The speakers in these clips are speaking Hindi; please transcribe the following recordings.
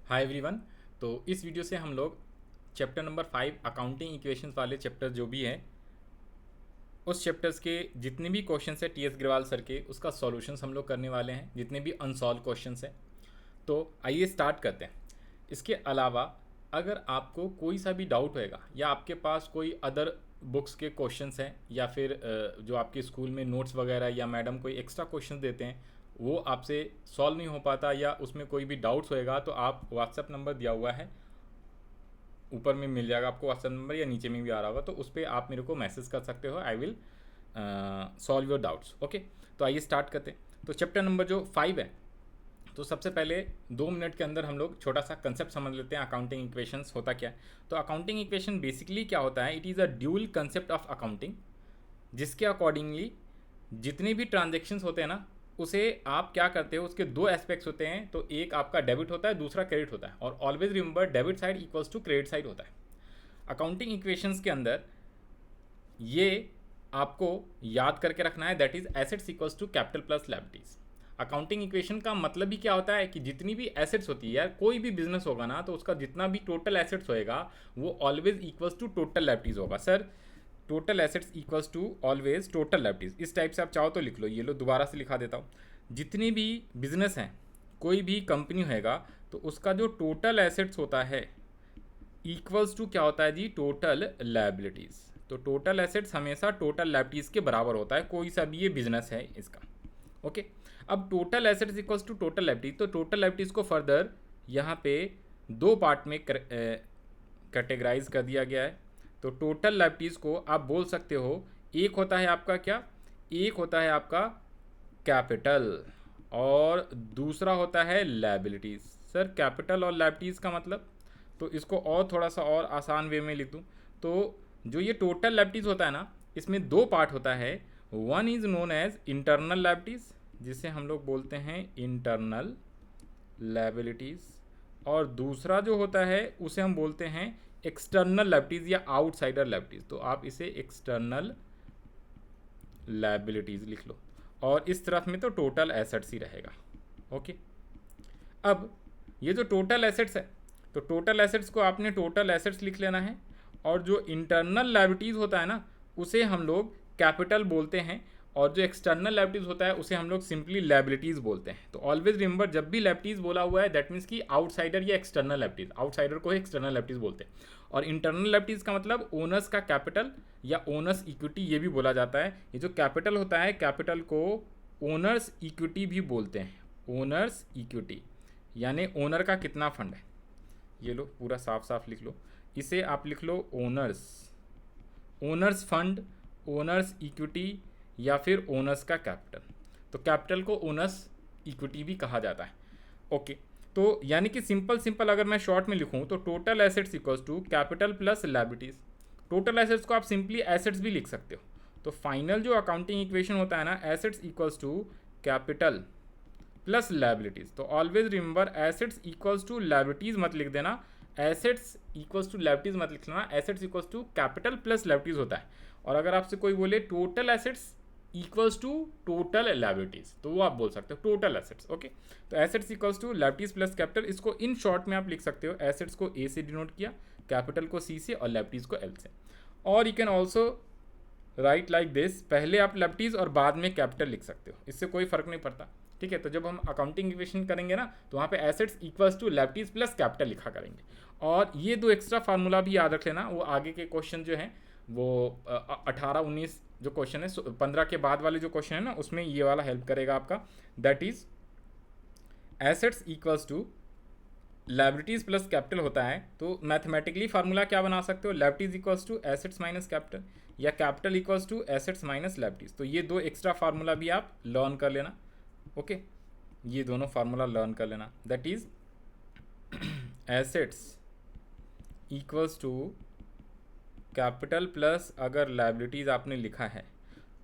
Hi everyone. तो इस वीडियो से हम लोग चैप्टर नंबर 5 अकाउंटिंग इक्वेशंस वाले चैप्टर जो भी है उस चैप्टर्स के जितने भी क्वेश्चंस है टीएस ग्रेवाल सर के उसका सॉल्यूशंस हम लोग करने वाले हैं, जितने भी अनसॉल्व क्वेश्चंस हैं। तो आइए स्टार्ट करते हैं। इसके अलावा अगर आपको कोई सा भी डाउट होएगा या आपके पास कोई अदर बुक्स के क्वेश्चंस हैं या फिर जो आपके स्कूल में नोट्स वगैरह या मैडम कोई एक्स्ट्रा क्वेश्चंस देते हैं वो आपसे सॉल्व नहीं हो पाता या उसमें कोई भी डाउट्स होएगा तो आप व्हाट्सएप नंबर दिया हुआ है, ऊपर में मिल जाएगा आपको व्हाट्सएप नंबर या नीचे में भी आ रहा होगा, तो उस पर आप मेरे को मैसेज कर सकते हो। I will solve your doubts. Okay, तो आइए स्टार्ट करते हैं। तो चैप्टर नंबर जो 5 है, तो सबसे पहले 2 मिनट के अंदर हम लोग छोटा सा कंसेप्ट समझ लेते हैं अकाउंटिंग इक्वेशंस होता क्या है। तो अकाउंटिंग इक्वेशन बेसिकली क्या होता है, it is a dual concept of accounting, जिसके अकॉर्डिंगली जितने भी ट्रांजेक्शन्स होते हैं ना उसे आप क्या करते हो, उसके दो एस्पेक्ट्स होते हैं। तो एक आपका डेबिट होता है, दूसरा क्रेडिट होता है, और always remember debit side equals to credit side होता है अकाउंटिंग इक्वेशंस के अंदर। ये आपको याद करके रखना है, that is assets equals to capital plus liabilities. Accounting equation का मतलब ही क्या होता है कि जितनी भी एसेट्स होती है, यार कोई भी बिजनेस होगा ना तो उसका जितना भी टोटल एसेट्स होएगा वो always equals to total liabilities होगा। Sir total assets equals to always total liabilities, इस टाइप से आप चाहो तो लिख लो। ये लो दोबारा से लिखा देता हूँ। जितनी भी बिजनेस हैं, कोई भी कंपनी होएगा तो उसका जो टोटल एसेट्स होता है इक्वल्स टू क्या होता है जी, टोटल लायबिलिटीज़। तो टोटल एसेट्स हमेशा टोटल लायबिलिटीज़ के बराबर होता है, कोई सा भी ये बिजनेस है इसका। ओके, अब total assets equals to total liabilities, तो टोटल लायबिलिटीज़ को फर्दर यहाँ पे दो पार्ट में कैटेगराइज कर दिया गया है। तो टोटल लायबिलिटीज़ को आप बोल सकते हो, एक होता है आपका क्या, एक होता है आपका कैपिटल और दूसरा होता है लायबिलिटीज़। सर कैपिटल और लायबिलिटीज़ का मतलब, तो इसको और थोड़ा सा और आसान वे में लिख दूँ तो जो ये टोटल लायबिलिटीज़ होता है ना, इसमें दो पार्ट होता है। One is known as internal liabilities, जिसे हम लोग बोलते हैं इंटरनल लायबिलिटीज़, और दूसरा जो होता है उसे हम बोलते हैं एक्सटर्नल लायबिलिटीज़ या आउटसाइडर लायबिलिटीज़। तो आप इसे एक्सटर्नल लायबिलिटीज़ लिख लो, और इस तरफ में तो टोटल एसेट्स ही रहेगा। ओके, अब ये जो टोटल एसेट्स है, तो टोटल एसेट्स को आपने टोटल एसेट्स लिख लेना है, और जो इंटरनल लायबिलिटीज़ होता है ना उसे हम लोग कैपिटल बोलते हैं, और जो एक्सटर्नल लायबिलिटीज़ होता है उसे हम लोग सिंपली लायबिलिटीज़ बोलते हैं। तो ऑलवेज रिमेंबर, जब भी लायबिलिटीज़ बोला हुआ है दैट मीन्स कि आउटसाइडर या एक्सटर्नल लायबिलिटीज़, आउटसाइडर को ही एक्सटर्नल लायबिलिटीज़ बोलते हैं। और इंटरनल लायबिलिटीज़ का मतलब ओनर्स का कैपिटल या ओनर्स इक्विटी ये भी बोला जाता है। ये जो कैपिटल होता है, कैपिटल को ओनर्स इक्विटी भी बोलते हैं। ओनर्स इक्विटी यानी ओनर का कितना फंड है, ये लो पूरा साफ साफ लिख लो, इसे आप लिख लो owners, owners fund, owners equity या फिर ओनर्स का कैपिटल। तो कैपिटल को ओनर्स इक्विटी भी कहा जाता है। ओके, तो यानी कि सिंपल अगर मैं शॉर्ट में लिखूं तो total assets equals to capital plus liabilities. Total assets को आप सिंपली एसेट्स भी लिख सकते हो। तो फाइनल जो अकाउंटिंग इक्वेशन होता है ना, assets equals to capital plus liabilities. तो always remember assets equals to liabilities मत लिख देना, एसेट्स इक्वल्स टू लायबिलिटीज़ मत लिख लेना, assets equals to capital plus liabilities होता है। और अगर आपसे कोई बोले total assets equals to total liabilities, तो वो आप बोल सकते हो टोटल एसेट्स। ओके, तो assets equals to liabilities plus capital, इसको इन शॉर्ट में आप लिख सकते हो। एसेट्स को ए से डिनोट किया, कैपिटल को सी से, और लायबिलिटीज़ को एल से। और you can also right like this, पहले आप लायबिलिटीज़ और बाद में कैपिटल लिख सकते हो, इससे कोई फर्क नहीं पड़ता। ठीक है, तो जब हम अकाउंटिंग इक्वेशन करेंगे ना तो वहाँ पे assets equals to liabilities plus capital लिखा करेंगे। और ये दो एक्स्ट्रा फार्मूला भी याद रख लेना, वो आगे के क्वेश्चन जो हैं वो 18-19 जो क्वेश्चन है, 15 के बाद वाले जो क्वेश्चन है ना उसमें ये वाला हेल्प करेगा आपका। That is assets equals to liabilities plus capital होता है। तो मैथमेटिकली फार्मूला क्या बना सकते हो, liabilities equals to assets minus capital, या capital equals to assets minus liabilities. तो ये दो एक्स्ट्रा फार्मूला भी आप लर्न कर लेना। ओके, ये दोनों फार्मूला लर्न कर लेना। That is assets equals to capital plus अगर लायबिलिटीज़ आपने लिखा है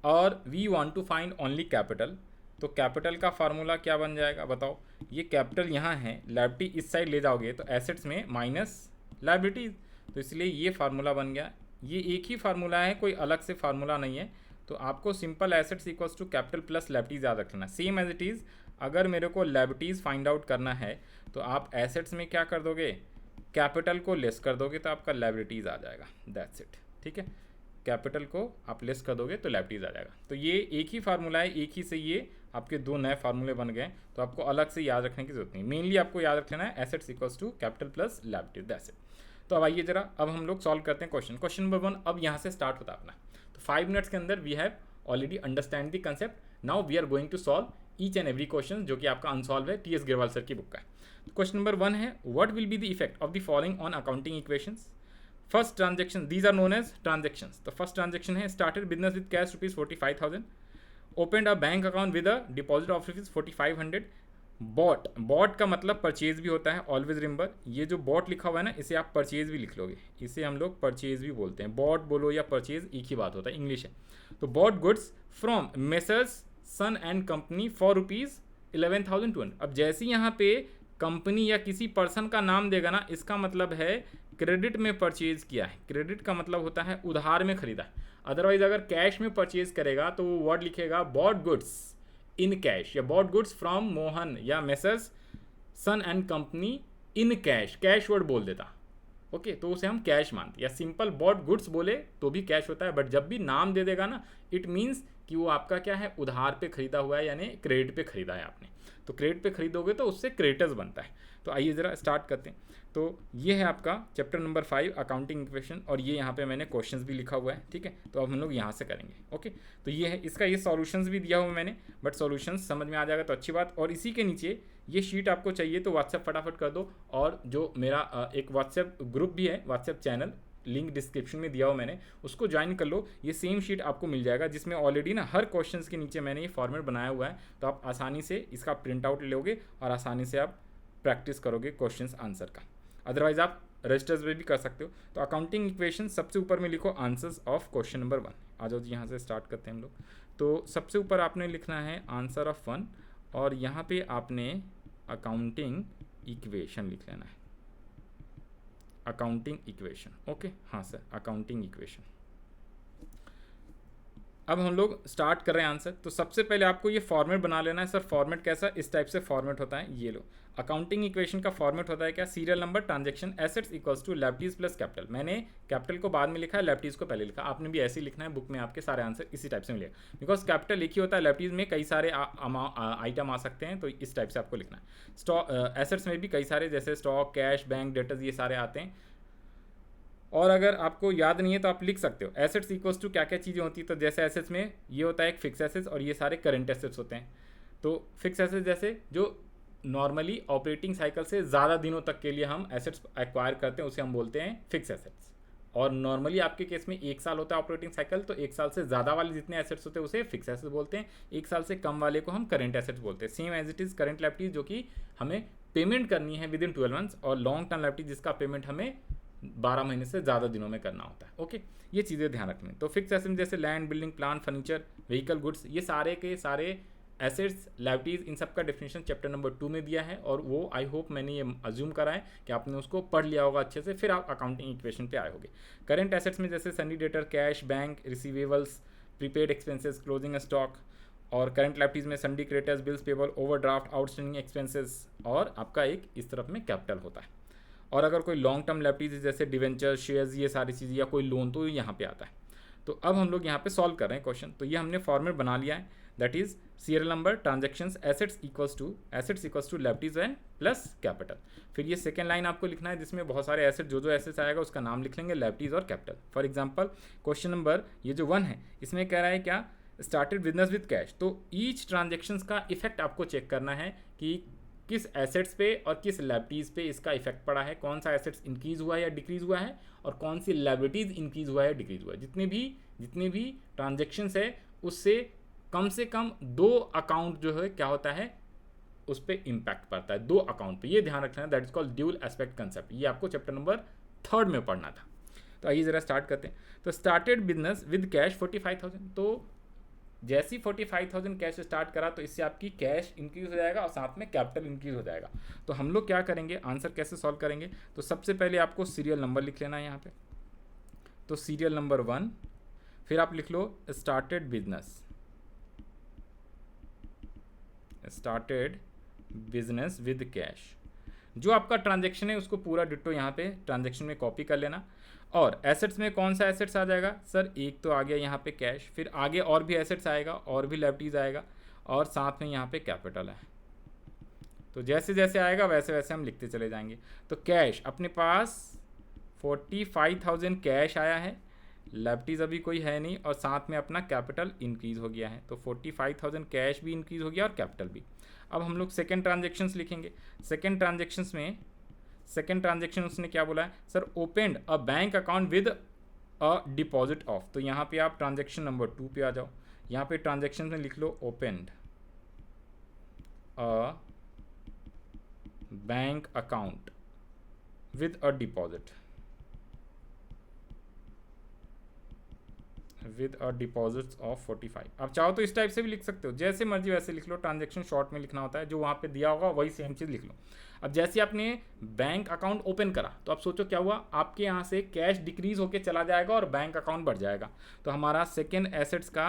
और we want to find only capital, तो कैपिटल का फार्मूला क्या बन जाएगा बताओ। ये कैपिटल यहाँ है, लायबिलिटी इस साइड ले जाओगे तो एसेट्स में माइनस लायबिलिटीज़, तो इसलिए ये फार्मूला बन गया। ये एक ही फार्मूला है, कोई अलग से फार्मूला नहीं है। तो आपको simple assets equals to capital plus liabilities याद रखना, सेम एज इट इज़ अगर मेरे को लायबिलिटीज़ फाइंड आउट करना है तो आप एसेट्स में क्या कर दोगे, कैपिटल को लेस कर दोगे तो आपका लायबिलिटीज़ आ जाएगा, दैट्स इट। ठीक है, कैपिटल को आप लेस कर दोगे तो लायबिलिटीज़ आ जाएगा। तो ये एक ही फार्मूला है, एक ही से ये आपके दो नए फार्मूले बन गए, तो आपको अलग से याद रखने की जरूरत नहीं। मेनली आपको याद रख लेना है assets equals to capital plus liabilities, that's it. तो अब आइए जरा, अब हम लोग सॉल्व करते हैं क्वेश्चन। क्वेश्चन नंबर 1 अब यहाँ से स्टार्ट होता है अपना। तो 5 मिनट्स के अंदर we have already understand the concept. Now we are going to solve each and every question जो कि आपका अनसॉल्व है, टी एस ग्रेवाल सर की बुक का है। क्वेश्चन नंबर 1 है, what will be the effect of the following on accounting equations. First transaction, these are known as transactions. तो फर्स्ट ट्रांजेक्शन है, started business with cash rupees 45,000, opened a bank account with a deposit of rupees 4500, bought, bought का मतलब परचेज भी होता है, ऑलवेज रिमेंबर। ये जो बॉट लिखा हुआ है ना, इसे आप परचेज भी लिख लोगे, इसे हम लोग परचेज भी बोलते हैं। बॉट बोलो या परचेज एक ही बात होता है, इंग्लिश है। तो bought goods from messrs son and company for rupees 11,200। अब जैसे यहाँ पे कंपनी या किसी पर्सन का नाम देगा ना, इसका मतलब है क्रेडिट में परचेज किया है। क्रेडिट का मतलब होता है उधार में खरीदा है। अदरवाइज अगर कैश में परचेज करेगा तो वो वर्ड लिखेगा बॉट गुड्स इन कैश, या बॉट गुड्स फ्रॉम मोहन या messrs son and company in cash, cash word बोल देता। ओके, तो उसे हम कैश मानते, या सिंपल बॉट गुड्स बोले तो भी कैश होता है। बट जब भी नाम दे देगा ना, इट मीन्स कि वो आपका क्या है, उधार पे खरीदा हुआ है, यानी क्रेडिट पे खरीदा है आपने। तो क्रेडिट पे खरीदोगे तो उससे क्रेडिटर्स बनता है। तो आइए ज़रा स्टार्ट करते हैं। तो ये है आपका चैप्टर नंबर 5 अकाउंटिंग इक्वेशन, और ये यहाँ पे मैंने क्वेश्चंस भी लिखा हुआ है। ठीक है, तो अब हम लोग यहाँ से करेंगे। ओके, तो ये है इसका, ये सॉल्यूशंस भी दिया हुआ मैंने, बट सॉल्यूशंस समझ में आ जाएगा तो अच्छी बात। और इसी के नीचे ये शीट आपको चाहिए तो व्हाट्सएप फटाफट कर दो, और जो मेरा एक व्हाट्सएप ग्रुप भी है, व्हाट्सएप चैनल, लिंक डिस्क्रिप्शन में दिया हो मैंने, उसको ज्वाइन कर लो। ये सेम शीट आपको मिल जाएगा जिसमें ऑलरेडी ना हर क्वेश्चंस के नीचे मैंने ये फॉर्मेट बनाया हुआ है, तो आप आसानी से इसका प्रिंट आउट लोगे और आसानी से आप प्रैक्टिस करोगे क्वेश्चंस आंसर का। अदरवाइज आप रजिस्टर्स में भी कर सकते हो। तो अकाउंटिंग इक्वेशन सबसे ऊपर में लिखो आंसर्स ऑफ क्वेश्चन नंबर 1। आ जाओ जी, यहाँ से स्टार्ट करते हैं हम लोग। तो सबसे ऊपर आपने लिखना है आंसर ऑफ 1, और यहाँ पे आपने अकाउंटिंग इक्वेशन लिख लेना है, अकाउंटिंग इक्वेशन। ओके, हाँ सर, अकाउंटिंग इक्वेशन। अब हम लोग स्टार्ट कर रहे हैं आंसर। तो सबसे पहले आपको ये फॉर्मेट बना लेना है। सर फॉर्मेट कैसा, इस टाइप से फॉर्मेट होता है, ये लो। अकाउंटिंग इक्वेशन का फॉर्मेट होता है क्या, serial number, transaction, assets equals to liabilities plus capital. मैंने कैपिटल को बाद में लिखा है, लायबिलिटीज को पहले लिखा। आपने भी ऐसे ही लिखना है, बुक में आपके सारे आंसर इसी टाइप से मिलेगा, बिकॉज कैपिटल एक ही होता है, लायबिलिटीज में कई सारे आइटम आ सकते हैं, तो इस टाइप से आपको लिखना है। स्टॉक, एसेट्स में भी कई सारे, जैसे स्टॉक, कैश, बैंक, डेटर्स, ये सारे आते हैं। और अगर आपको याद नहीं है तो आप लिख सकते हो एसेट्स इक्वल्स टू क्या क्या चीज़ें होती है। तो जैसे एसेट्स में ये होता है एक फिक्स एसेट्स, और ये सारे करंट एसेट्स होते हैं। तो फिक्स एसेट्स जैसे जो नॉर्मली ऑपरेटिंग साइकिल से ज़्यादा दिनों तक के लिए हम एसेट्स एक्वायर करते हैं, उसे हम बोलते हैं फिक्स एसेट्स। और नॉर्मली आपके केस में 1 साल होता है ऑपरेटिंग साइकिल, तो 1 साल से ज़्यादा वाले जितने एसेट्स होते हैं उसे फिक्स एसेट्स बोलते हैं। 1 साल से कम वाले को हम करंट एसेट्स बोलते हैं। Same as it is current liabilities जो कि हमें पेमेंट करनी है विद इन 12 मंथ्स, और लॉन्ग टर्म लायबिलिटीज जिसका पेमेंट हमें 12 महीने से ज़्यादा दिनों में करना होता है। ओके, ये चीज़ें ध्यान रखनी। तो फिक्स एसेट्स जैसे land, building, plant, furniture, vehicle, goods, ये सारे के सारे एसेट्स, लायबिलिटीज, इन सब का डेफिनेशन चैप्टर नंबर 2 में दिया है, और वो आई होप मैंने ये अज्यूम करा है कि आपने उसको पढ़ लिया होगा अच्छे से, फिर आप अकाउंटिंग इक्वेशन पे आए होगे। करंट एसेट्स में जैसे Sunny debtor, cash, bank, receivables, prepaid expenses, closing stock. और करंट लायबिलिटीज में सन्डी creditors, bills payable, overdraft, outstanding expenses, और आपका एक इस तरफ में कैपिटल होता है। और अगर कोई लॉन्ग टर्म लायबिलिटीज जैसे डिवेंचर, शेयर्स, ये सारी चीज़ें, या कोई लोन, तो यहाँ पे आता है। तो अब हम लोग यहाँ पे सॉल्व कर रहे हैं क्वेश्चन। तो ये हमने फॉर्मेट बना लिया है, that is serial number, transactions, assets equals to liabilities and plus capital. फिर ये सेकेंड लाइन आपको लिखना है जिसमें बहुत सारे एसेट, जो एसेट्स आएगा उसका नाम लिख लेंगे, लायबिलिटीज और capital. For example question number ये जो 1 है, इसमें कह रहा है क्या, स्टार्टेड बिजनेस विद कैश। तो ईच ट्रांजेक्शन्स का इफेक्ट आपको चेक करना है कि किस एसेट्स पे और किस लायबिलिटीज़ पे इसका इफेक्ट पड़ा है, कौन सा एसेट्स इंक्रीज हुआ है या डिक्रीज हुआ है, और कौन सी लायबिलिटीज़ इंक्रीज हुआ है या डिक्रीज हुआ है। जितने भी ट्रांजेक्शन्स है उससे कम से कम 2 अकाउंट जो है क्या होता है, उस पर इम्पैक्ट पड़ता है, 2 अकाउंट पे। ये ध्यान रखना है, that is called dual aspect concept. ये आपको चैप्टर नंबर 3 में पढ़ना था। तो आइए ज़रा स्टार्ट करते हैं। तो स्टार्टेड बिजनेस विद कैश 45,000। तो जैसे ही 45,000 कैश स्टार्ट करा, तो इससे आपकी कैश इंक्रीज हो जाएगा और साथ में कैपिटल इंक्रीज हो जाएगा। तो हम लोग क्या करेंगे, आंसर कैसे सॉल्व करेंगे। तो सबसे पहले आपको सीरियल नंबर लिख लेना है यहाँ पे। तो सीरियल नंबर 1, फिर आप लिख लो started business, started business with cash. जो आपका ट्रांजेक्शन है उसको पूरा डिट्टो यहाँ पे ट्रांजेक्शन में कॉपी कर लेना। और एसेट्स में कौन सा एसेट्स आ जाएगा सर, एक तो आ गया यहाँ पे कैश, फिर आगे और भी एसेट्स आएगा और भी लायबिलिटीज आएगा, और साथ में यहाँ पे कैपिटल है। तो जैसे जैसे आएगा वैसे वैसे हम लिखते चले जाएंगे। तो कैश अपने पास 45,000 कैश आया है, लायबिलिटीज अभी कोई है नहीं, और साथ में अपना कैपिटल इंक्रीज हो गया है। तो 45,000 कैश भी इंक्रीज हो गया और कैपिटल भी। अब हम लोग सेकेंड ट्रांजेक्शन्स लिखेंगे। सेकेंड ट्रांजेक्शन्स में सेकेंड ट्रांजेक्शन उसने क्या बोला है sir, opened a bank account with a deposit of. तो यहाँ पे आप ट्रांजेक्शन नंबर 2 पे आ जाओ। यहाँ पे ट्रांजेक्शन में लिख लो opened a bank account with a deposit with a deposits of 45। अब चाहो तो इस टाइप से भी लिख सकते हो, जैसे मर्जी वैसे लिख लो। ट्रांजेक्शन शॉर्ट में लिखना होता है, जो वहाँ पे दिया होगा वही सेम चीज़ लिख लो। अब जैसे आपने बैंक अकाउंट ओपन करा तो आप सोचो क्या हुआ, आपके यहाँ से कैश डिक्रीज होके चला जाएगा और बैंक अकाउंट बढ़ जाएगा। तो हमारा सेकेंड एसेट्स का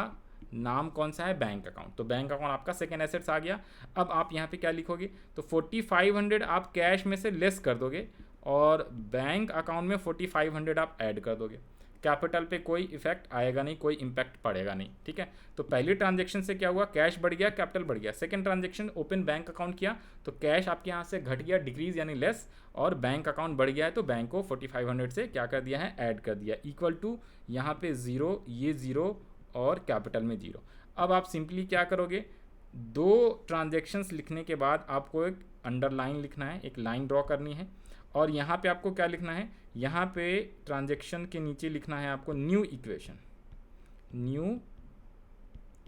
नाम कौन सा है, बैंक अकाउंट। तो बैंक अकाउंट आपका सेकेंड एसेट्स आ गया। अब आप यहाँ पे क्या लिखोगे, तो 4500 आप कैश में से लेस कर दोगे और बैंक अकाउंट में 4500 आप ऐड कर दोगे। कैपिटल पे कोई इफेक्ट आएगा नहीं, कोई इम्पैक्ट पड़ेगा नहीं, ठीक है। तो पहली ट्रांजेक्शन से क्या हुआ, कैश बढ़ गया, कैपिटल बढ़ गया। Second transaction open bank account किया तो कैश आपके यहाँ से घट गया, डिक्रीज यानी लेस, और बैंक अकाउंट बढ़ गया है तो बैंक को 4500 से क्या कर दिया है, ऐड कर दिया। इक्वल टू यहाँ पे 0, ये 0 और कैपिटल में 0। अब आप सिंपली क्या करोगे, दो ट्रांजेक्शन्स लिखने के बाद आपको एक अंडरलाइन लिखना है, एक लाइन ड्रॉ करनी है, और यहाँ पे आपको क्या लिखना है, यहाँ पे ट्रांजेक्शन के नीचे लिखना है आपको new equation, new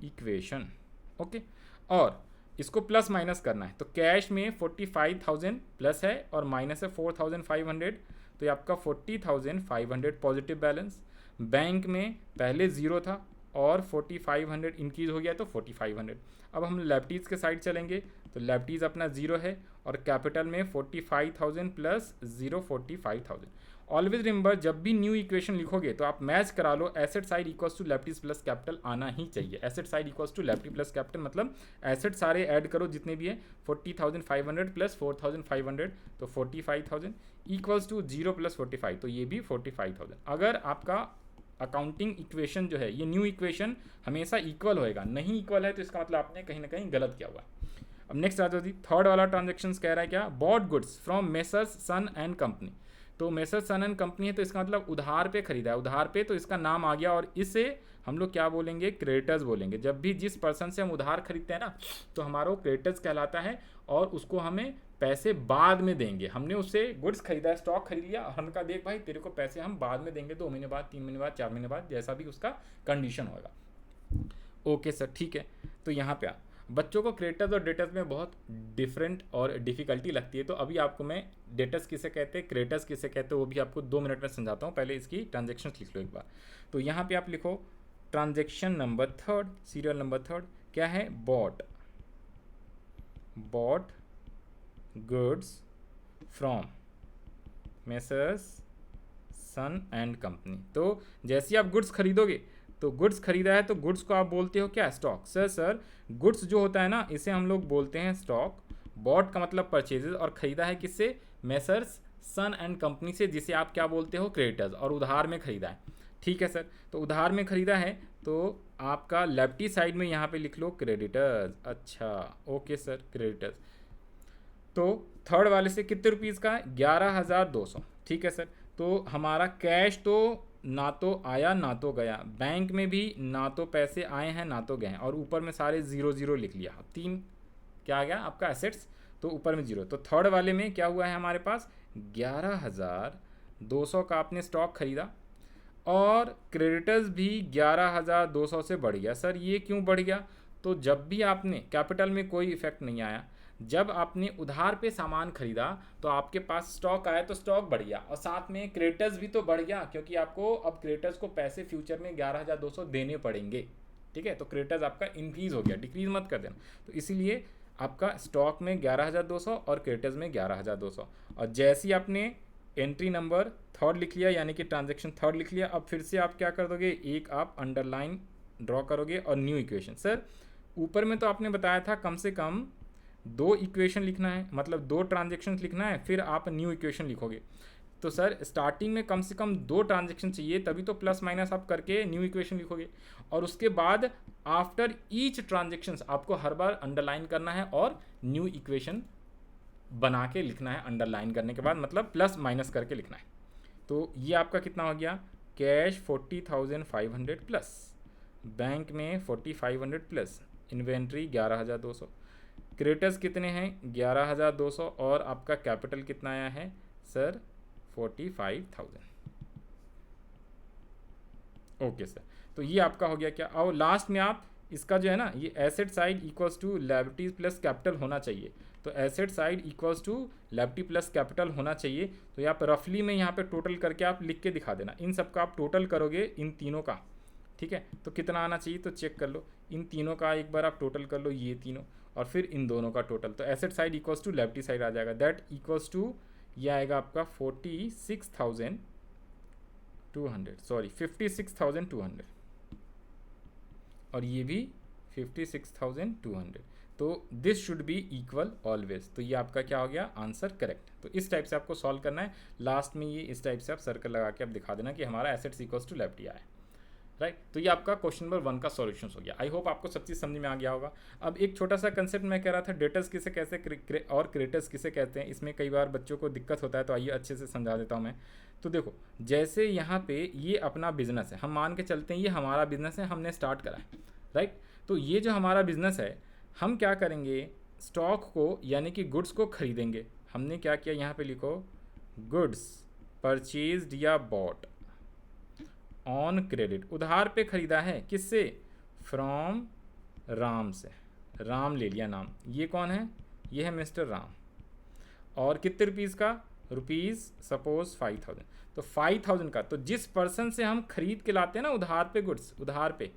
equation, okay. और इसको प्लस माइनस करना है। तो कैश में 45,000 प्लस है और माइनस है 4,500, तो ये आपका 40,500 पॉजिटिव बैलेंस। बैंक में पहले 0 था और 4500 इंक्रीज हो गया तो 4500। अब हम लायबिलिटीज़ के साइड चलेंगे तो लायबिलिटीज़ अपना 0 है और कैपिटल में 45,000 प्लस 0 45,000। ऑलवेज रिमेंबर, जब भी न्यू इक्वेशन लिखोगे तो आप मैच करा लो, asset side equals to liabilities plus capital आना ही चाहिए। Asset side equals to liability plus capital मतलब एसेट सारे ऐड करो जितने भी है, 40,500 प्लस 4,500 तो 45,000 इक्वल्स टू 0 प्लस 45, तो ये भी 45,000। अगर आपका अकाउंटिंग इक्वेशन जो है ये न्यू इक्वेशन हमेशा इक्वल होएगा, नहीं इक्वल है तो इसका मतलब आपने कहीं ना कहीं गलत किया हुआ है। अब नेक्स्ट आ जाओ जी, थर्ड वाला ट्रांजेक्शन कह रहा है क्या, bought goods from messrs son and company. तो मेसर्स सन एंड कंपनी है तो इसका मतलब उधार पे खरीदा है, उधार पे, तो इसका नाम आ गया और इसे हम लोग क्या बोलेंगे, क्रेडिटर्स बोलेंगे। जब भी जिस पर्सन से हम उधार खरीदते हैं ना तो हमारा वो क्रेडिटर्स कहलाता है और उसको हमें पैसे बाद में देंगे। हमने उससे गुड्स खरीदा है, स्टॉक खरीद लिया, हमने कहा देख भाई तेरे को पैसे हम बाद में देंगे, 2 महीने बाद, 3 महीने बाद, 4 महीने बाद, जैसा भी उसका कंडीशन होगा। ओके सर, ठीक है। तो यहाँ पे बच्चों को क्रेडिटर्स और डेटर्स में बहुत डिफरेंट और डिफ़िकल्टी लगती है, तो अभी आपको मैं डेटर्स किसे कहते हैं, क्रेडिटर्स किसे कहते हैं, वो भी आपको 2 मिनट में समझाता हूँ। पहले इसकी ट्रांजेक्शन लिख लो एक बार। तो यहाँ पे आप लिखो ट्रांजेक्शन नंबर 3, सीरियल नंबर 3 क्या है, bought goods from messrs son and company. तो जैसे ही आप गुड्स खरीदोगे तो गुड्स खरीदा है तो गुड्स को आप बोलते हो क्या, स्टॉक। सर गुड्स जो होता है ना इसे हम लोग बोलते हैं स्टॉक। बॉट का मतलब परचेजेस और खरीदा है किससे, मेसर्स सन एंड कंपनी से, जिसे आप क्या बोलते हो, क्रेडिटर्स, और उधार में खरीदा है। ठीक है सर, तो उधार में खरीदा है तो आपका लायबिलिटी साइड में यहाँ पे लिख लो क्रेडिटर्स। अच्छा ओके सर, क्रेडिटर्स। तो थर्ड वाले से कितने रुपीज़ का, 11,200। ठीक है सर, तो हमारा कैश तो ना तो आया ना तो गया, बैंक में भी ना तो पैसे आए हैं ना तो गए हैं, और ऊपर में सारे 0 लिख लिया। 3 क्या आ गया आपका एसेट्स, तो ऊपर में 0। तो थर्ड वाले में क्या हुआ है, हमारे पास 11,200 का आपने स्टॉक खरीदा और क्रेडिटर्स भी 11,200 से बढ़ गया। सर ये क्यों बढ़ गया, तो जब भी आपने कैपिटल में कोई इफेक्ट नहीं आया, जब आपने उधार पे सामान खरीदा तो आपके पास स्टॉक आया तो स्टॉक बढ़ गया, और साथ में क्रेडिटर्स भी तो बढ़ गया क्योंकि आपको अब क्रेडिटर्स को पैसे फ्यूचर में 11,200 देने पड़ेंगे। ठीक है, तो क्रेडिटर्स आपका इंक्रीज हो गया, डिक्रीज मत कर देना। तो इसीलिए आपका स्टॉक में 11,200 और क्रेडिटर्स में 11,200। और जैसे ही आपने एंट्री नंबर 3 लिख लिया यानी कि ट्रांजेक्शन 3 लिख लिया, अब फिर से आप क्या कर दोगे, एक आप अंडरलाइन ड्रॉ करोगे और न्यू इक्वेशन। सर ऊपर में तो आपने बताया था कम से कम दो इक्वेशन लिखना है, मतलब दो ट्रांजेक्शन लिखना है, फिर आप न्यू इक्वेशन लिखोगे। तो सर स्टार्टिंग में कम से कम दो ट्रांजेक्शन चाहिए, तभी तो प्लस माइनस आप करके न्यू इक्वेशन लिखोगे। और उसके बाद आफ्टर ईच ट्रांजेक्शन आपको हर बार अंडरलाइन करना है और न्यू इक्वेशन बना के लिखना है। अंडरलाइन करने के बाद मतलब प्लस माइनस करके लिखना है। तो ये आपका कितना हो गया, कैश 40,500 प्लस, बैंक में 4,500 प्लस, इन्वेंट्री 11,200, क्रेडिटर्स कितने हैं 11,200, और आपका कैपिटल कितना आया है सर 45,000। ओके सर, तो ये आपका हो गया क्या। और लास्ट में आप इसका जो है ना, ये asset side equals to liabilities plus capital होना चाहिए। तो asset side equals to liability plus capital होना चाहिए। तो ये आप रफली में यहाँ पे टोटल करके आप लिख के दिखा देना। इन सब का आप टोटल करोगे इन तीनों का, ठीक है, तो कितना आना चाहिए तो चेक कर लो। इन तीनों का एक बार आप टोटल कर लो, ये तीनों, और फिर इन दोनों का टोटल। तो asset side equals to liability side आ जाएगा, दैट इक्वल्स टू ये आएगा आपका 56,200, और ये भी 56,200। तो this should be equal always. तो ये आपका क्या हो गया, आंसर करेक्ट। तो इस टाइप से आपको सॉल्व करना है। लास्ट में ये इस टाइप से आप सर्कल लगा के आप दिखा देना कि हमारा एसेट्स इक्वल्स टू लायबिलिटी आया है, राइट। तो ये आपका क्वेश्चन नंबर 1 का सॉल्यूशन हो गया। आई होप आपको सब चीज़ समझ में आ गया होगा। अब एक छोटा सा कंसेप्ट मैं कह रहा था, डेटर्स किसे कैसे और क्रेडिटर्स किसे कहते हैं, इसमें कई बार बच्चों को दिक्कत होता है, तो आइए अच्छे से समझा देता हूँ मैं। तो देखो, जैसे यहाँ पे ये अपना बिजनेस है, हम मान के चलते हैं ये हमारा बिजनेस है, हमने स्टार्ट करा है, राइट। तो ये जो हमारा बिजनेस है, हम क्या करेंगे, स्टॉक को यानी कि गुड्स को खरीदेंगे। हमने क्या किया, यहाँ पे लिखो गुड्स परचेज्ड या बॉट ऑन क्रेडिट, उधार पे खरीदा है, किससे, फ्रॉम राम से। राम ले लिया नाम, ये कौन है, ये है मिस्टर राम। और कितने रुपीज़ का, रुपीज़ सपोज 5,000। तो 5,000 का, तो जिस पर्सन से हम खरीद के लाते हैं ना उधार पे गुड्स, उधार पे,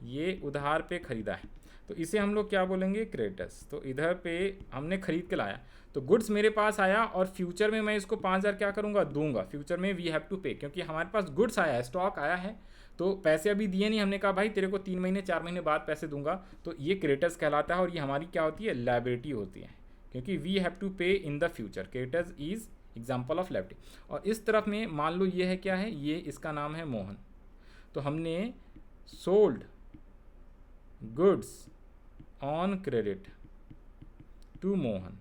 ये उधार पे खरीदा है, तो इसे हम लोग क्या बोलेंगे, क्रेडिटर्स। तो इधर पे हमने खरीद के लाया, तो गुड्स मेरे पास आया, और फ्यूचर में मैं इसको 5,000 क्या करूँगा, दूंगा। फ्यूचर में वी हैव टू पे, क्योंकि हमारे पास गुड्स आया है, स्टॉक आया है, तो पैसे अभी दिए नहीं, हमने कहा भाई तेरे को 3 महीने 4 महीने बाद पैसे दूंगा। तो ये क्रेडिटर्स कहलाता है, और ये हमारी क्या होती है, लायबिलिटी होती है, क्योंकि वी हैव टू पे in the future. Creditors is example of liability. और इस तरफ में मान लो ये है क्या है, ये इसका नाम है मोहन। तो हमने sold goods on credit to Mohan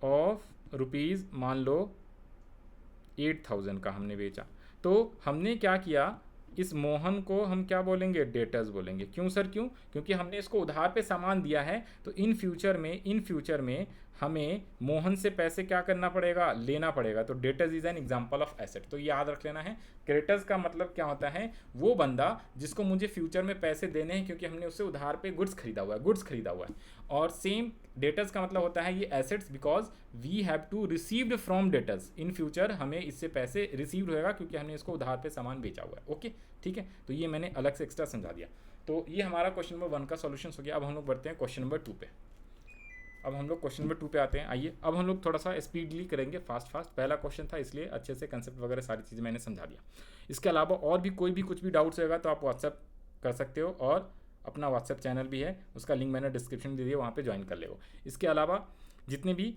of rupees, मान लो 8,000 का हमने बेचा। तो हमने क्या किया, इस मोहन को हम क्या बोलेंगे, डेटर्स बोलेंगे। क्यों सर, क्यों, क्योंकि हमने इसको उधार पे सामान दिया है, तो इन फ्यूचर में हमें मोहन से पैसे क्या करना पड़ेगा, लेना पड़ेगा। तो debtors is an example of asset. तो याद रख लेना है, क्रेडिटर्स का मतलब क्या होता है, वो बंदा जिसको मुझे फ्यूचर में पैसे देने हैं, क्योंकि हमने उससे उधार पे गुड्स खरीदा हुआ है। और सेम डेटर्स का मतलब होता है ये assets, because we have to received from debtors, in future हमें इससे पैसे रिसीव्ड होएगा, क्योंकि हमने इसको उधार पे सामान बेचा हुआ है। ओके, ठीक है, तो ये मैंने अलग से एक्स्ट्रा समझा दिया। तो ये हमारा क्वेश्चन नंबर 1 का सॉल्यूशन हो गया। अब हम लोग बढ़ते हैं क्वेश्चन नंबर 2 पे। अब हम लोग क्वेश्चन नंबर 2 पे आते हैं। आइए, अब हम लोग थोड़ा सा स्पीडली करेंगे, फास्ट। पहला क्वेश्चन था, इसलिए अच्छे से कंसेप्ट वगैरह सारी चीज़ें मैंने समझा दिया। इसके अलावा और भी कोई भी कुछ भी डाउट्स होगा तो आप व्हाट्सएप कर सकते हो, और अपना व्हाट्सएप चैनल भी है, उसका लिंक मैंने डिस्क्रिप्शन में दे दिया, वहाँ पे ज्वाइन कर ले। इसके अलावा जितने भी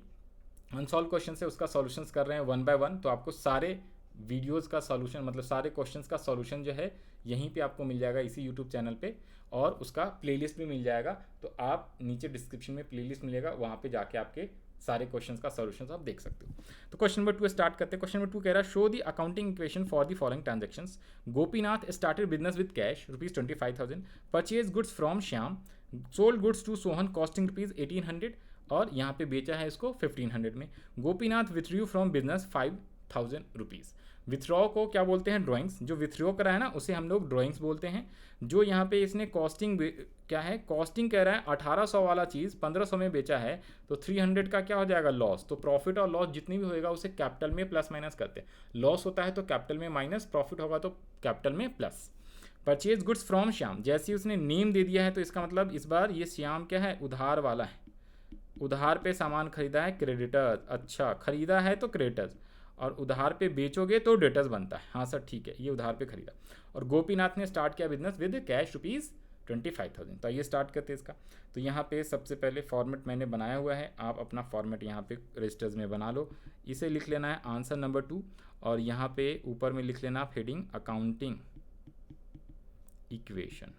अनसॉल्व क्वेश्चन है उसका सॉल्यूशंस कर रहे हैं 1 by 1, तो आपको सारे वीडियोस का सॉल्यूशन, मतलब सारे क्वेश्चंस का सॉल्यूशन जो है यहीं पे आपको मिल जाएगा, इसी यूट्यूब चैनल पे, और उसका प्लेलिस्ट भी मिल जाएगा। तो आप नीचे डिस्क्रिप्शन में प्लेलिस्ट मिलेगा, वहाँ पे जाके आपके सारे क्वेश्चंस का सॉल्यूशन आप देख सकते हो। तो क्वेश्चन नंबर 2 स्टार्ट करते हैं। क्वेश्चन नंबर 2 कह रहा है, show the accounting equation for the following transactions. Gopinath started business with cash ₹25,000, purchase goods from Shyam, sold goods to Sohan costing ₹1,800, और यहाँ पे बेचा है इसको 1,500 में। Gopinath withdrew from business 5,000 rupees. Withdraw को क्या बोलते हैं, ड्राइंग्स। जो विथड्रॉ करा है ना उसे हम लोग ड्राइंग्स बोलते हैं। जो यहाँ पे इसने कॉस्टिंग क्या है, कॉस्टिंग कह रहा है 1,800 वाला चीज़ 1,500 में बेचा है, तो 300 का क्या हो जाएगा, लॉस। तो प्रॉफिट और लॉस जितनी भी होएगा उसे कैपिटल में प्लस माइनस करते हैं। लॉस होता है तो कैपिटल में माइनस, प्रॉफिट होगा तो कैपिटल में plus. Purchase goods from Shyam, जैसे ही उसने नेम दे दिया है, तो इसका मतलब इस बार ये श्याम क्या है, उधार वाला है, उधार पे सामान खरीदा है, क्रेडिटर्स। अच्छा, खरीदा है तो क्रेडिटर्स, और उधार पे बेचोगे तो डेटर्स बनता है। हाँ सर ठीक है, ये उधार पे खरीदा। और गोपीनाथ ने स्टार्ट किया बिजनेस विद कैश 25,000। तो आइए स्टार्ट करते हैं इसका। तो यहाँ पे सबसे पहले फॉर्मेट मैंने बनाया हुआ है, आप अपना फॉर्मेट यहाँ पे रजिस्टर्स में बना लो। इसे लिख लेना है आंसर नंबर 2 और यहाँ पे ऊपर में लिख लेना हेडिंग अकाउंटिंग इक्वेशन।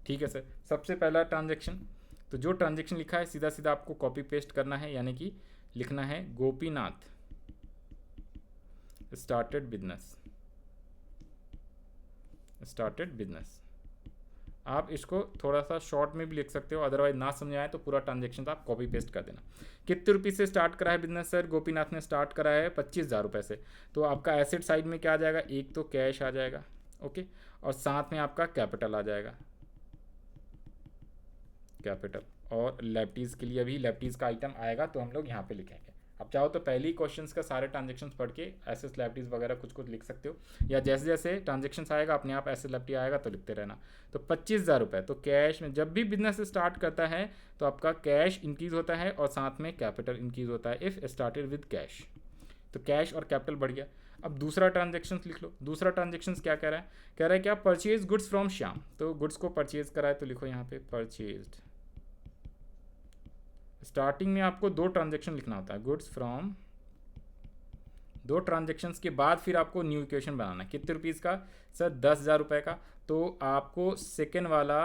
ठीक है सर। सबसे पहला ट्रांजेक्शन, तो जो ट्रांजेक्शन लिखा है सीधा सीधा आपको कॉपी पेस्ट करना है, यानी कि लिखना है गोपीनाथ स्टार्टेड बिजनेस। आप इसको थोड़ा सा शॉर्ट में भी लिख सकते हो, अदरवाइज ना समझ आए तो पूरा ट्रांजेक्शन आप कॉपी पेस्ट कर देना। कितने रुपये से स्टार्ट करा है बिजनेस सर? गोपीनाथ ने स्टार्ट करा है 25,000 रुपये से। तो आपका एसेट साइड में क्या आ जाएगा? एक तो कैश आ जाएगा, ओके, और साथ में आपका कैपिटल आ जाएगा, कैपिटल। और लैप्टीज़ के लिए भी लैप्टीज़ का आइटम आएगा तो हम लोग यहाँ पे लिखेंगे। आप चाहो तो पहले ही क्वेश्चंस का सारे ट्रांजेक्शन्स पढ़ के एसेस लैप्टीज़ वगैरह कुछ कुछ लिख सकते हो, या जैसे जैसे ट्रांजेक्शन्स आएगा अपने आप एसेस लैप्टी आएगा तो लिखते रहना। तो 25,000 रुपये, तो कैश में जब भी बिजनेस स्टार्ट करता है तो आपका कैश इंक्रीज़ होता है और साथ में कैपिटल इंक्रीज़ होता है इफ़ स्टार्टेड विद कैश। तो कैश और कैपिटल बढ़ गया। अब दूसरा ट्रांजेक्शन लिख लो। दूसरा ट्रांजेक्शन क्या कह रहा है? कह रहा है क्या? Purchase goods from Shyam. तो गुड्स को परचेज करा है तो लिखो यहाँ पे परचेज्ड। स्टार्टिंग में आपको 2 ट्रांजेक्शन लिखना होता है, गुड्स फ्रॉम, 2 ट्रांजेक्शन्स के बाद फिर आपको न्यू इक्वेशन बनाना है। कितने रुपीज़ का सर? 10,000 रुपये का। तो आपको सेकेंड वाला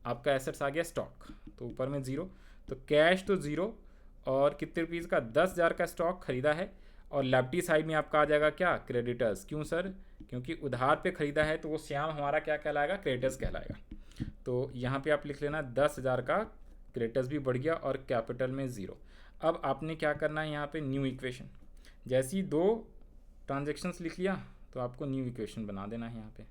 आपका एसेट्स आ गया स्टॉक, तो ऊपर में 0, तो कैश तो 0 और कितने रुपीज़ का? 10,000 का स्टॉक खरीदा है। और लैप्टी साइड में आपका आ जाएगा क्या? क्रेडिटर्स। क्यों सर? क्योंकि उधार पे खरीदा है तो वो श्याम हमारा क्या कहलाएगा? क्रेडिटर्स कहलाएगा। तो यहाँ पे आप लिख लेना 10,000 का क्रेडिटर्स भी बढ़ गया और कैपिटल में 0। अब आपने क्या करना है यहाँ पे? New equation. जैसे ही 2 ट्रांजेक्शन्स लिख लिया तो आपको न्यू इक्वेशन बना देना है यहाँ पे।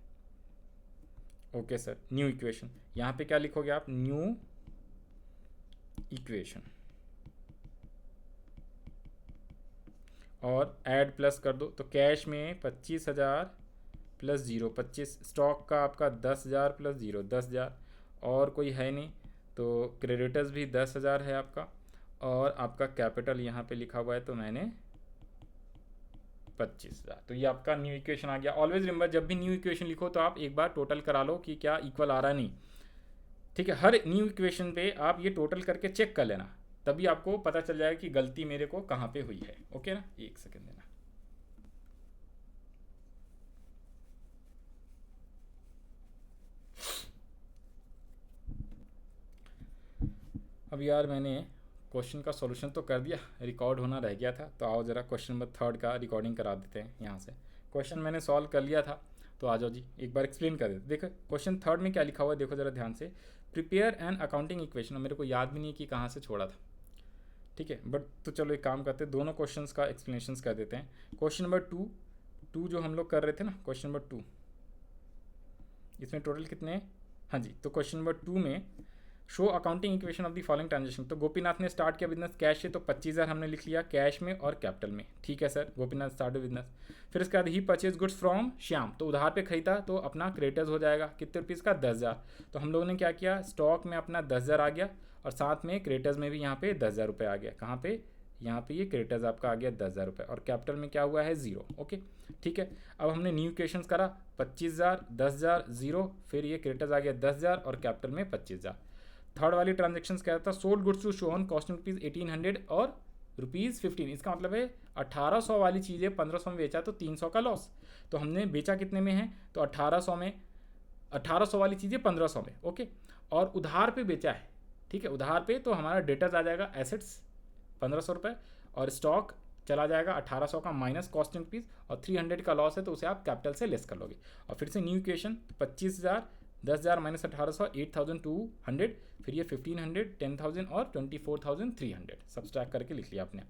ओके सर, न्यू इक्वेशन यहाँ पे क्या लिखोगे आप? न्यू इक्वेशन और ऐड प्लस कर दो। तो कैश में 25,000 प्लस 0, 25, स्टॉक का आपका 10,000 प्लस 0, 10,000, और कोई है नहीं तो क्रेडिटर्स भी 10,000 है आपका, और आपका कैपिटल यहाँ पे लिखा हुआ है तो मैंने 25,000। तो ये आपका न्यू इक्वेशन आ गया। ऑलवेज रिमेंबर, जब भी न्यू इक्वेशन लिखो तो आप एक बार टोटल करा लो कि क्या इक्वल आ रहा नहीं। ठीक है, हर न्यू इक्वेशन पे आप ये टोटल करके चेक कर लेना, तभी आपको पता चल जाएगा कि गलती मेरे को कहाँ पे हुई है। ओके ना, एक सेकेंड देना। अब यार मैंने क्वेश्चन का सॉल्यूशन तो कर दिया, रिकॉर्ड होना रह गया था। तो आओ ज़रा क्वेश्चन नंबर 3 का रिकॉर्डिंग करा देते हैं यहाँ से। क्वेश्चन मैंने सॉल्व कर लिया था, तो आ जाओ जी एक बार एक्सप्लेन कर देते। देखो क्वेश्चन 3 में क्या लिखा हुआ है, देखो ज़रा ध्यान से। Prepare an accounting equation. मेरे को याद भी नहीं कि कहाँ से छोड़ा था, ठीक है, बट तो चलो एक काम करते हैं, दोनों क्वेश्चंस का एक्सप्लेनेशन कर देते हैं। क्वेश्चन नंबर 2 जो हम लोग कर रहे थे ना, क्वेश्चन नंबर 2, इसमें टोटल कितने हैं? हाँ जी, तो क्वेश्चन नंबर 2 में show accounting equation of the following transaction. तो गोपीनाथ ने स्टार्ट किया बिजनेस कैश से, तो 25,000 हमने लिख लिया कैश में और कैपिटल में। ठीक है सर, गोपीनाथ स्टार्ट बिजनेस। फिर इसके बाद ही परचेज गुड्स फ्रॉम श्याम, तो उधार पे खरीदा तो अपना क्रेडिटर्स हो जाएगा। कितने रुपीज़ का? 10,000। तो हम लोगों ने क्या किया? स्टॉक में अपना 10,000 आ गया और साथ में क्रेडिटर्स में भी यहाँ पे 10,000 रुपये आ गया। कहाँ पे? यहाँ पे ये क्रेडिटर्स आपका आ गया 10,000 रुपये, और कैपिटल में क्या हुआ है? 0। ओके ठीक है। अब हमने न्यू इक्वेशंस करा, 25,000, 10,000, 0, फिर ये क्रेडिटर्स आ गया 10,000 और कैपिटल में 25,000। थर्ड वाली ट्रांजेक्शन क्या था? Sold goods to Sohan costing rupees 1800 और रुपीज़ 15। इसका मतलब है 1800 वाली चीज़ें 1500 में बेचा तो 300 का लॉस। तो हमने बेचा कितने में है? तो 1800 में, 1800 वाली चीज़ें 1500 में, ओके, और उधार पे बेचा है। ठीक है, उधार पे तो हमारा डेटर्स आ जाएगा एसेट्स 1500 रुपये, और स्टॉक चला जाएगा 1800 का माइनस कॉस्टिंग रुपीज़, और 300 का लॉस है तो उसे आप कैपिटल से लेस कर लोगे। और फिर से न्यू इक्वेशन, 25,000, 10,000 माइनस 1800, 8,200, फिर ये 1,500, 10,000 और 24,300 सब्सट्रैक्ट करके लिख लिया आपने।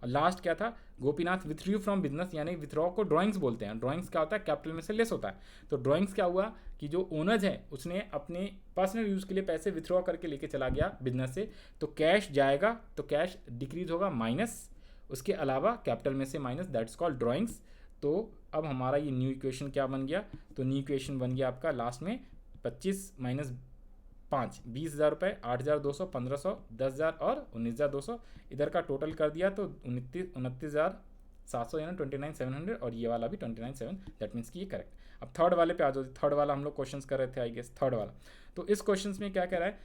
और लास्ट क्या था? गोपीनाथ विथड्रू फ्रॉम बिजनेस, यानी विथड्रॉ को ड्राइंग्स बोलते हैं। ड्राइंग्स क्या होता है? कैपिटल में से लेस होता है। तो ड्राइंग्स क्या हुआ कि जो ओनर्स है उसने अपने पर्सनल यूज़ के लिए पैसे विथड्रॉ करके लेके चला गया बिजनेस से, तो कैश जाएगा, तो कैश डिक्रीज होगा माइनस, उसके अलावा कैपिटल में से माइनस, दैट्स कॉल्ड ड्राइंग्स। तो अब हमारा ये न्यू इक्वेशन क्या बन गया? तो न्यू इक्वेशन बन गया आपका लास्ट में 25 माइनस 5, 20,000 रुपये, 8,200, 1,500, 10,000 और 19,200। इधर का टोटल कर दिया तो 29,000 700 यानी 29,700 और ये वाला भी 29,700, दैट मीन्स कि ये करेक्ट। अब थर्ड वाले पे आ जाओ। थर्ड वाला हम लोग क्वेश्चंस कर रहे थे आई गेस, थर्ड वाला। तो इस क्वेश्चन में क्या कह रहा है,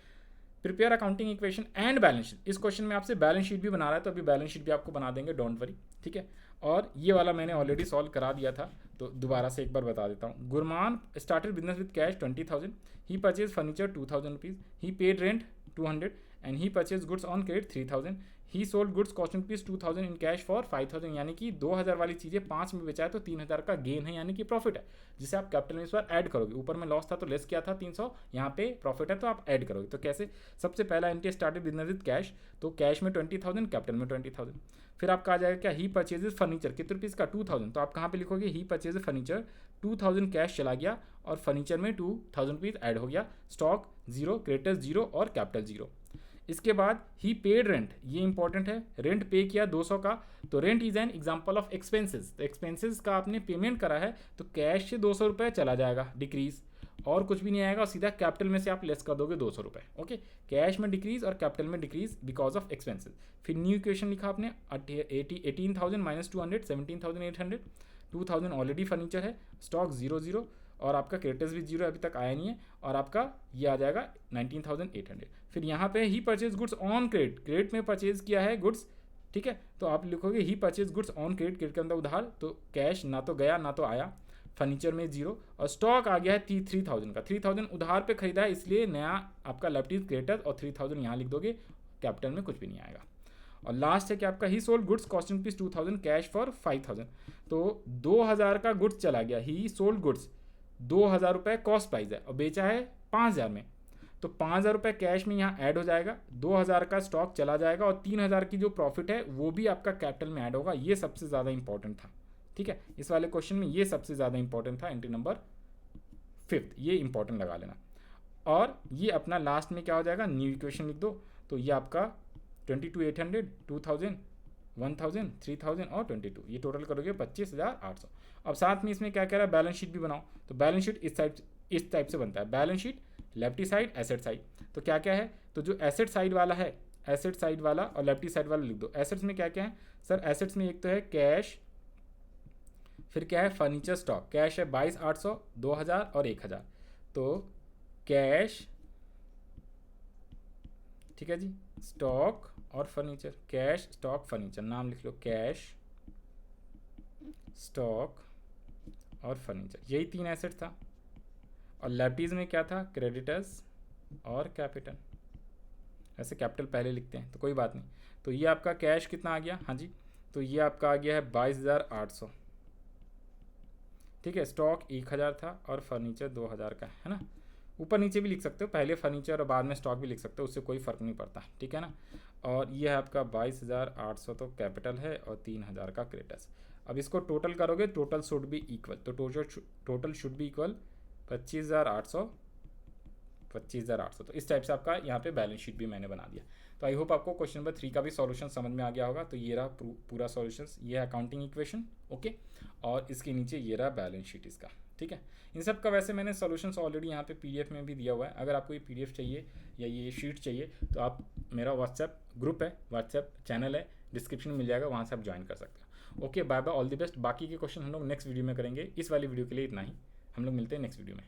prepare accounting equation and balance sheet. इस क्वेश्चन में आपसे बैलेंस शीट भी बना रहा है, तो अभी बैलेंस शीट भी आपको बना देंगे, डोंट वरी, ठीक है। और ये वाला मैंने ऑलरेडी सॉल्व करा दिया था, तो दोबारा से एक बार बता देता हूँ। Gurmaan started business with cash 20,000, he purchase furniture 2,000 rupees, he paid rent 200 and he purchase goods on credit 3,000, he sold goods costing rupees 2,000 in cash for 5,000, यानी कि 2,000 वाली चीज़ें 5 में बेचा है तो 3,000 का गेन है, यानी कि प्रॉफिट है, जिसे आप कैपिटल में इस बार ऐड करोगे। ऊपर में लॉस था तो लेस किया था 300, यहाँ पे प्रॉफिट है तो आप ऐड करोगे। तो कैसे, सबसे पहला entry started business with cash, तो कैश में 20,000, कैपिटल में 20,000। फिर आपका आ जाएगा क्या, ही परचेजेस फर्नीचर कितने रुपीज़ का 2,000, तो आप कहाँ पे लिखोगे, ही परचेज फर्नीचर 2,000 कैश चला गया और फर्नीचर में 2,000 रुपीज़ ऐड हो गया, स्टॉक जीरो, क्रेडिटर्स जीरो और कैपिटल जीरो। इसके बाद ही पेड रेंट, ये इंपॉर्टेंट है, रेंट पे किया 200 का, तो rent is an example of expenses, तो एक्सपेंसेस का आपने पेमेंट करा है तो कैश से 200 रुपये चला जाएगा डिक्रीज, और कुछ भी नहीं आएगा, और सीधा कैपिटल में से आप लेस कर दोगे 200 रुपये। ओके, कैश में डिक्रीज और कैपिटल में डिक्रीज बिकॉज ऑफ एक्सपेंसेस। फिर न्यू इक्वेशन लिखा आपने, 18,000 माइनस 200, 17,800, 2,000 ऑलरेडी फर्नीचर है, स्टॉक 0 और आपका क्रेडिटर्स भी जीरो अभी तक आया नहीं है, और आपका ये आ जाएगा 19,800। फिर यहाँ पे he purchase goods on credit, credit में परचेज किया है गुड्स, ठीक है, तो आप लिखोगे he purchase goods on credit, credit के अंदर उधार, तो कैश ना तो गया ना तो आया, फर्नीचर में जीरो, और स्टॉक आ गया है 3,000 का, 3,000 उधार पे खरीदा है इसलिए नया आपका लेफ्ट इज क्रेडिटर, और 3,000 यहाँ लिख दोगे, कैपिटल में कुछ भी नहीं आएगा। और लास्ट है कि आपका ही sold goods costing rupees 2,000 cash for 5,000, तो 2,000 का गुड्स चला गया, ही सोल्ड गुड्स 2,000 रुपये कॉस्ट प्राइस है और बेचा है 5,000 में, तो 5,000 रुपये कैश में यहाँ ऐड हो जाएगा, 2,000 का स्टॉक चला जाएगा और 3,000 की जो प्रॉफिट है वो भी आपका कैपिटल में ऐड होगा। ये सबसे ज़्यादा इंपॉर्टेंट था, ठीक है, इस वाले क्वेश्चन में ये सबसे ज़्यादा इंपॉर्टेंट था, एंट्री नंबर 5, ये इंपॉर्टेंट लगा लेना। और ये अपना लास्ट में क्या हो जाएगा, न्यू इक्वेशन लिख दो, तो ये आपका 22,800, 2,000, 1,000, 3,000 और 22, ये टोटल करोगे 25,800। अब साथ में इसमें क्या कह रहा है, बैलेंस शीट भी बनाओ, तो बैलेंस शीट इस टाइप से बनता है, balance sheet lefty side asset side, तो क्या क्या है, तो जो एसेट साइड वाला है, एसेट साइड वाला और लेफ्टी साइड वाला लिख दो। एसेट्स में क्या क्या है सर, एसेट्स में एक तो है कैश, फिर क्या है फर्नीचर स्टॉक, कैश है 22,800, 2,000 और 1,000, तो कैश, ठीक है जी, स्टॉक और फर्नीचर, कैश स्टॉक फर्नीचर, नाम लिख लो, कैश स्टॉक और फर्नीचर, यही 3 एसेट था। और लेफ्टीज में क्या था, क्रेडिटर्स और कैपिटल, ऐसे कैपिटल पहले लिखते हैं तो कोई बात नहीं। तो ये आपका कैश कितना आ गया, हाँ जी, तो ये आपका आ गया है 22,800, ठीक है, स्टॉक 1,000 था और फर्नीचर 2,000 का है ना, ऊपर नीचे भी लिख सकते हो, पहले फर्नीचर और बाद में स्टॉक भी लिख सकते हो, उससे कोई फ़र्क नहीं पड़ता, ठीक है ना। और ये है आपका 22,800 तो कैपिटल है और 3,000 का क्रेडिटर्स। अब इसको टोटल करोगे, टोटल शुड बी इक्वल, तो टोटल शुड बी इक्वल 25,800, 25,800, तो इस टाइप से आपका यहाँ पे बैलेंस शीट भी मैंने बना दिया। तो आई होप आपको क्वेश्चन नंबर 3 का भी सॉल्यूशन समझ में आ गया होगा। तो ये रहा पूरा सॉल्यूशन, ये है अकाउंटिंग इक्वेशन, ओके, और इसके नीचे ये रहा बैलेंस शीट इसका, ठीक है। इन सब का वैसे मैंने सॉल्यूशंस ऑलरेडी यहाँ पे पीडीएफ में भी दिया हुआ है, अगर आपको ये पीडीएफ चाहिए या ये शीट चाहिए तो आप, मेरा व्हाट्सएप ग्रुप है, व्हाट्सएप चैनल है, डिस्क्रिप्शन में मिल जाएगा, वहाँ से आप ज्वाइन कर सकते हो। Okay, bye bye, all the best. बाकी के क्वेश्चन हम लोग नेक्स्ट वीडियो में करेंगे, इस वाली वीडियो के लिए इतना ही, हम लोग मिलते हैं नेक्स्ट वीडियो में।